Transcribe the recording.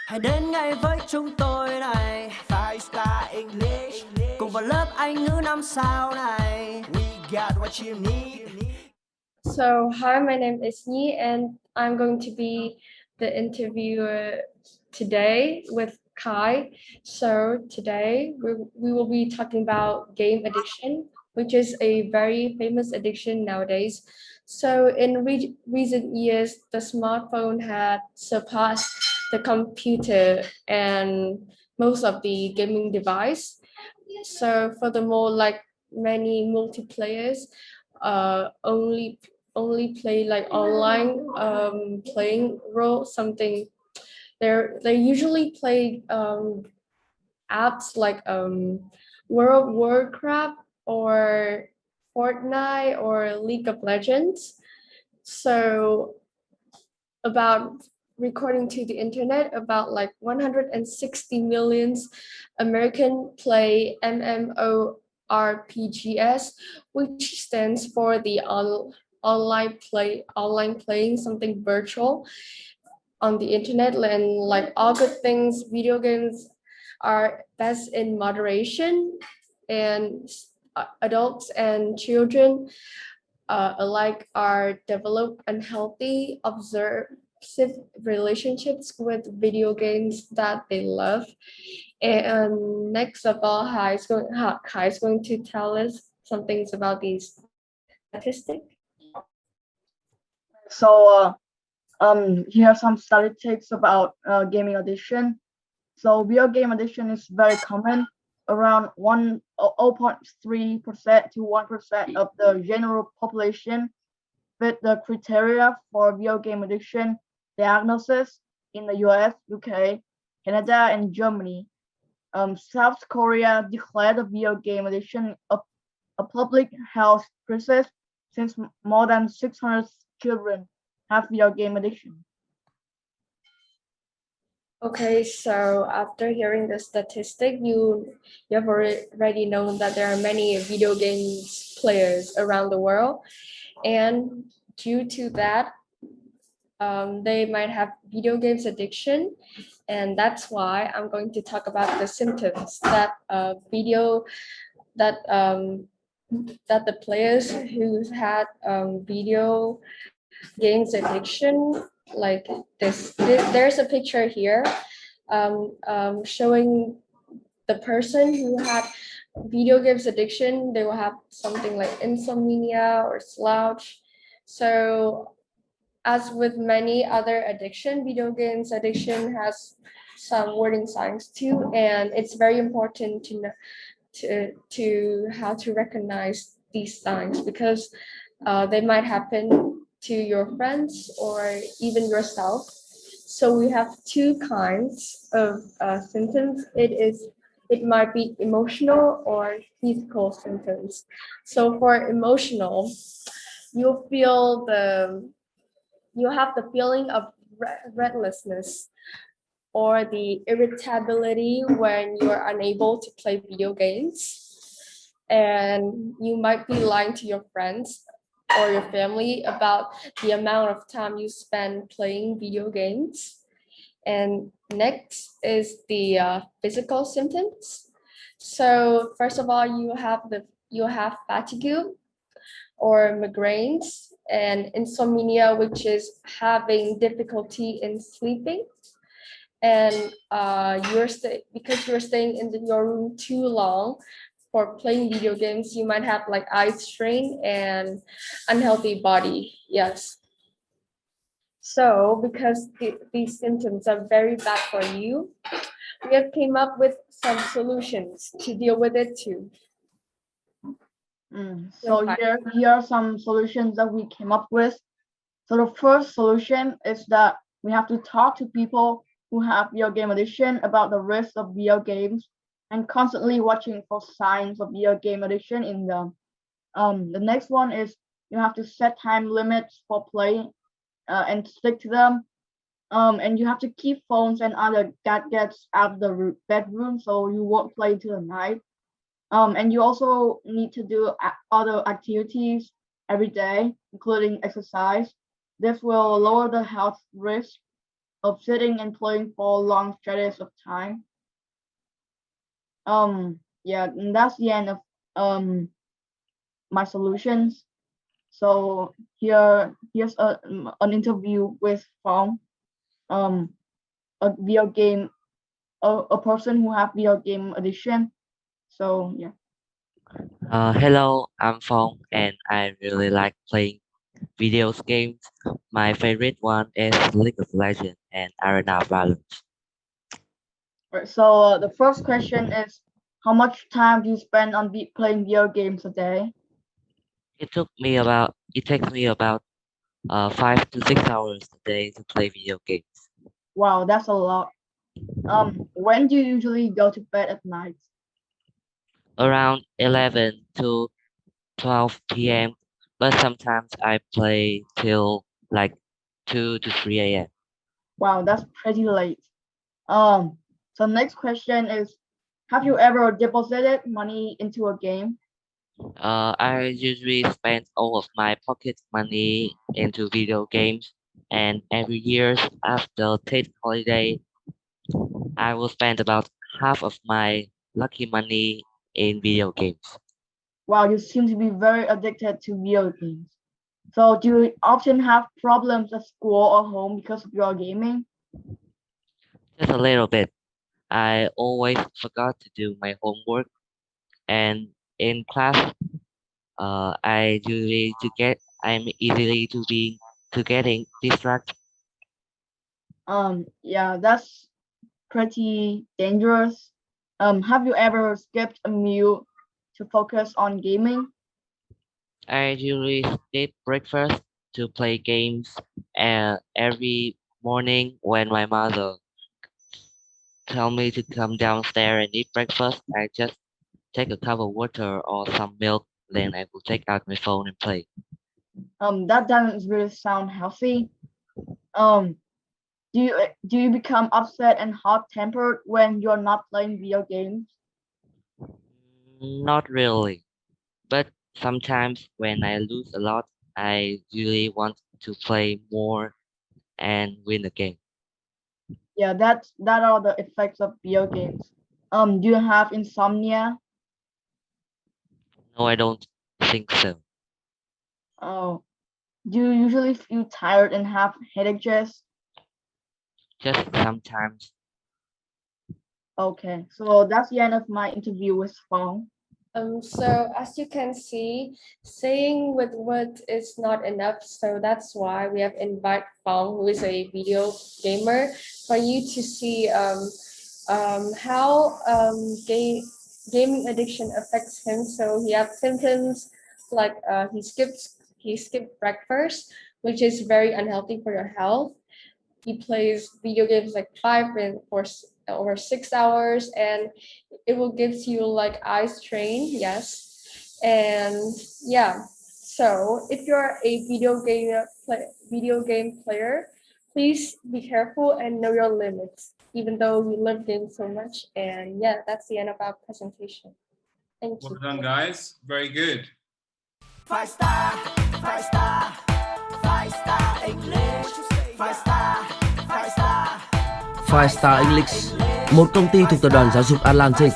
Hãy đến ngay với chúng tôi này, Five Star English, cùng vào lớp Anh ngữ 5 sao này. We got what you need. So, hi, my name is Nhi, and I'm going to be the interviewer today with Kai. So, today we will be talking about game addiction, which is a very famous addiction nowadays. So, in recent years, the smartphone had surpassed the computer and most of the gaming device. So, furthermore, like many multiplayers, only play like online playing role something they usually play apps like World of Warcraft or Fortnite or League of Legends. So about recording to the internet, about like 160 millions American play MMORPGs, which stands for the online playing something virtual on the internet. And like all good things, video games are best in moderation, and adults and children alike are develop unhealthy obsessive relationships with video games that they love. And next of all, Kai is going to tell us some things about these statistics. So, here are some statistics about gaming addiction. So, video game addiction is very common. Around 0.3% to 1% of the general population fit the criteria for video game addiction diagnosis in the US, UK, Canada, and Germany. South Korea declared the video game addiction a public health crisis since more than 600 children have video game addiction. Okay, so after hearing the statistic, you have already known that there are many video games players around the world, and due to that, they might have video games addiction, and that's why I'm going to talk about the symptoms that that that the players who had video games addiction like this. There's a picture here showing the person who had video games addiction. They will have something like insomnia or slouch. So as with many other addiction, video games addiction has some warning signs too, and it's very important to know to how to recognize these signs, because they might happen to your friends or even yourself. So we have two kinds of symptoms. It might be emotional or physical symptoms. So for emotional, you'll feel you have the feeling of restlessness or the irritability when you're unable to play video games. And you might be lying to your friends or your family about the amount of time you spend playing video games. And next is the physical symptoms. So first of all, you have fatigue or migraines, and insomnia, which is having difficulty in sleeping. And because you're staying in your room too long for playing video games, you might have like eye strain and unhealthy body. Yes. So because these symptoms are very bad for you, we have came up with some solutions to deal with it too. So here are some solutions that we came up with. So the first solution is that we have to talk to people who have video game addiction about the risks of video games and constantly watching for signs of video game addiction in them. The next one is you have to set time limits for play and stick to them. And you have to keep phones and other gadgets out of the bedroom so you won't play into the night. And you also need to do other activities every day, including exercise. This will lower the health risk of sitting and playing for long stretches of time. Yeah, and that's the end of my solutions. So here's an interview with Phong, a video game, a person who have video game addiction. So yeah. Hello, I'm Phong, and I really like playing video games. My favorite one is League of Legends and Arena Valorant. Right, so the first question is, how much time do you spend on playing video games a day? It takes me about 5 to 6 hours a day to play video games. Wow, that's a lot. When do you usually go to bed at night? Around 11 to 12 p.m., but sometimes I play till like 2 to 3 a.m. Wow, that's pretty late. So next question is, have you ever deposited money into a game? I usually spend all of my pocket money into video games, and every year after Tate holiday, I will spend about half of my lucky money in video games. Wow, you seem to be very addicted to video games. So do you often have problems at school or home because of your gaming? Just a little bit. I always forgot to do my homework, and in class, I'm easily to getting distracted. Yeah, that's pretty dangerous. Have you ever skipped a meal to focus on gaming? I usually skip breakfast to play games, and every morning when my mother tell me to come downstairs and eat breakfast, I just take a cup of water or some milk, then I will take out my phone and play. That doesn't really sound healthy. Um, do you become upset and hot-tempered when you're not playing video games? Not really, but sometimes when I lose a lot, I really want to play more and win the game. Yeah, that are the effects of video games. Do you have insomnia? No, I don't think so. Oh, do you usually feel tired and have headaches? Just sometimes. Okay, so that's the end of my interview with Fong. So as you can see, saying with what is not enough. So that's why we have invited Fong, who is a video gamer, for you to see how gaming addiction affects him. So he has symptoms like he skipped breakfast, which is very unhealthy for your health. He plays video games like over 6 hours, and it will gives you like eye strain. Yes, and yeah. So if you're a video game player, please be careful and know your limits. Even though we love games so much, and yeah, that's the end of our presentation. Thank you. Well done, guys. Very good. 5 star, 5 star, 5 star English. 5 star, 5 star. 5 Star English, một công ty thuộc tập đoàn giáo dục Atlantic